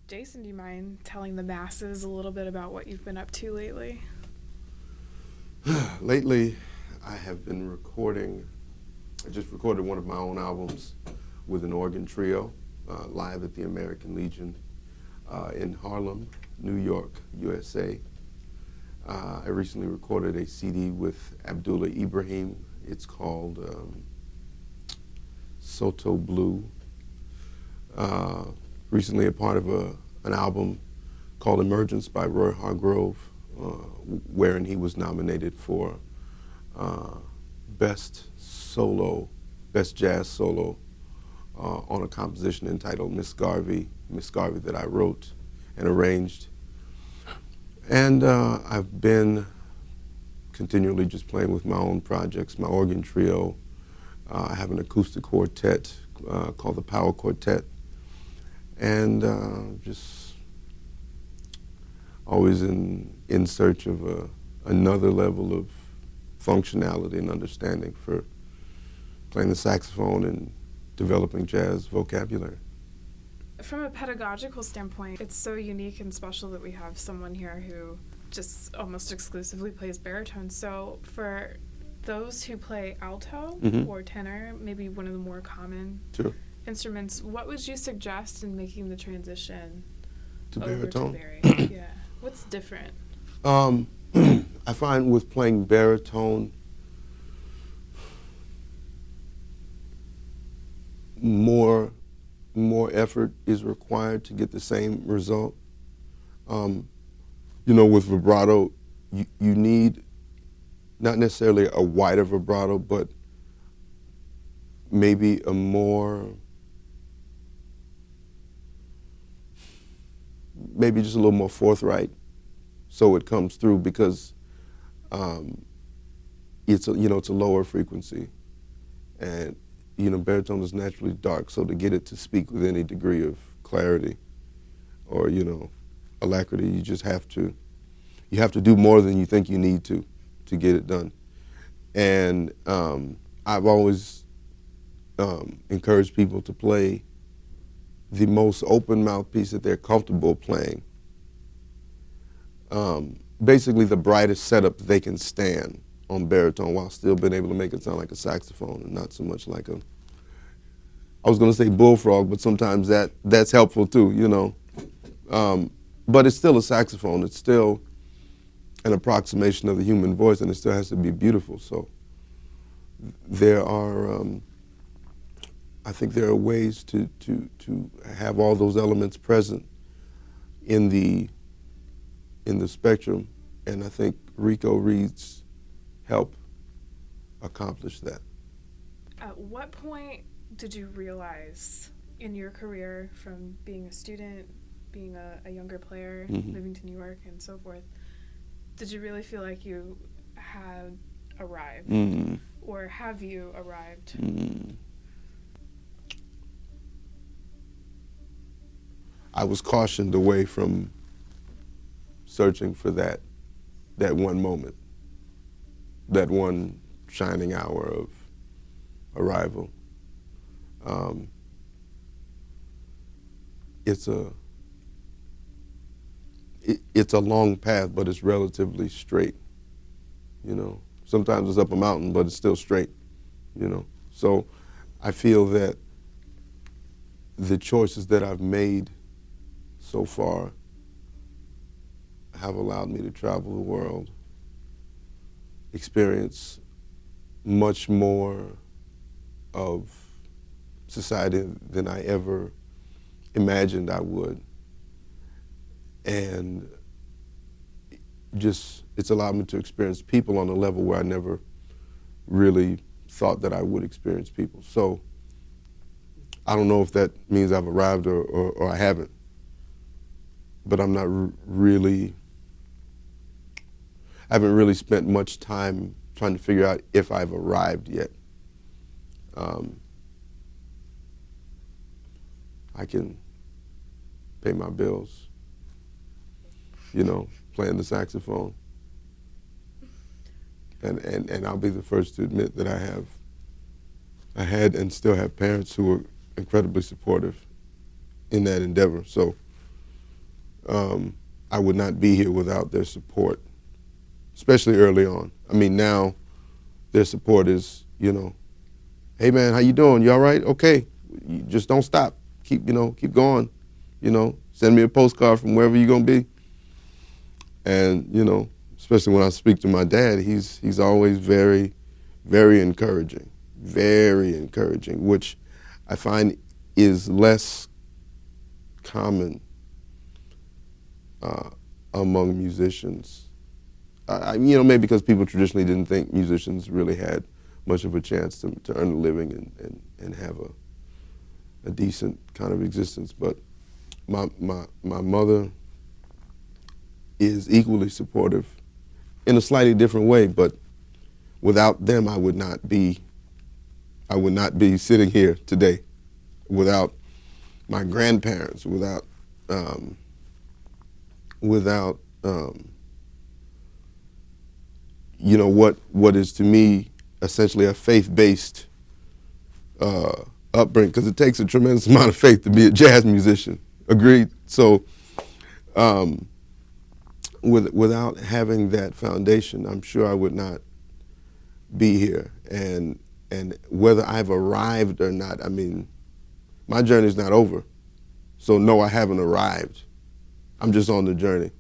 Jason, do you mind telling the masses a little bit about what you've been up to lately? Lately, I have been recording. I just recorded one of my own albums with an organ trio live at the American Legion in Harlem, New York, USA. I recently recorded a CD with Abdullah Ibrahim. It's called Soto Blue. Recently a part of an album called Emergence by Roy Hargrove, wherein he was nominated for Best Jazz Solo on a composition entitled Miss Garvey that I wrote and arranged. And I've been continually just playing with my own projects, my organ trio. I have an acoustic quartet called the Power Quartet. And just always in search of another level of functionality and understanding for playing the saxophone and developing jazz vocabulary. From a pedagogical standpoint, it's so unique and special that we have someone here who just almost exclusively plays baritone. So for those who play alto or tenor, maybe one of the more common instruments, what would you suggest in making the transition to over baritone? to bari? Yeah. What's different? I find with playing baritone, more effort is required to get the same result. You know, with vibrato, you need not necessarily a wider vibrato, but maybe a maybe just a little more forthright, so it comes through, because it's a lower frequency, and baritone is naturally dark, so to get it to speak with any degree of clarity or alacrity, you have to do more than you think you need to get it done. And I've always encouraged people to play the most open mouthpiece that they're comfortable playing. Basically the brightest setup that they can stand on baritone while still being able to make it sound like a saxophone and not so much like I was going to say bullfrog, but sometimes that's helpful too, but it's still a saxophone. It's still an approximation of the human voice, and it still has to be beautiful. So there are, I think there are ways to have all those elements present in the spectrum, and I think Rico Reed's help accomplish that. At what point did you realize in your career, from being a student, being a younger player, moving to New York and so forth, did you really feel like you had arrived? Or have you arrived? I was cautioned away from searching for that one moment, that one shining hour of arrival. It's a long path, but it's relatively straight. Sometimes it's up a mountain, but it's still straight. So I feel that the choices that I've made so far have allowed me to travel the world, experience much more of society than I ever imagined I would. And it's allowed me to experience people on a level where I never really thought that I would experience people. So I don't know if that means I've arrived or I haven't. but I'm not really. I haven't really spent much time trying to figure out if I've arrived yet. I can pay my bills, playing the saxophone. And I'll be the first to admit that I had and still have parents who were incredibly supportive in that endeavor. So I would not be here without their support, especially early on. I mean, now their support is, hey man, how you doing? You all right? Okay. You just don't stop. Keep going. Send me a postcard from wherever you're gonna be. And, especially when I speak to my dad, he's always very, very encouraging, which I find is less common among musicians. Maybe because people traditionally didn't think musicians really had much of a chance to earn a living and have a decent kind of existence. But my mother is equally supportive in a slightly different way, but without them I would not be sitting here today. Without my grandparents, without what is to me essentially a faith-based upbringing, because it takes a tremendous amount of faith to be a jazz musician. Agreed? So without having that foundation, I'm sure I would not be here. And whether I've arrived or not, I mean, my journey's not over. So no, I haven't arrived. I'm just on the journey.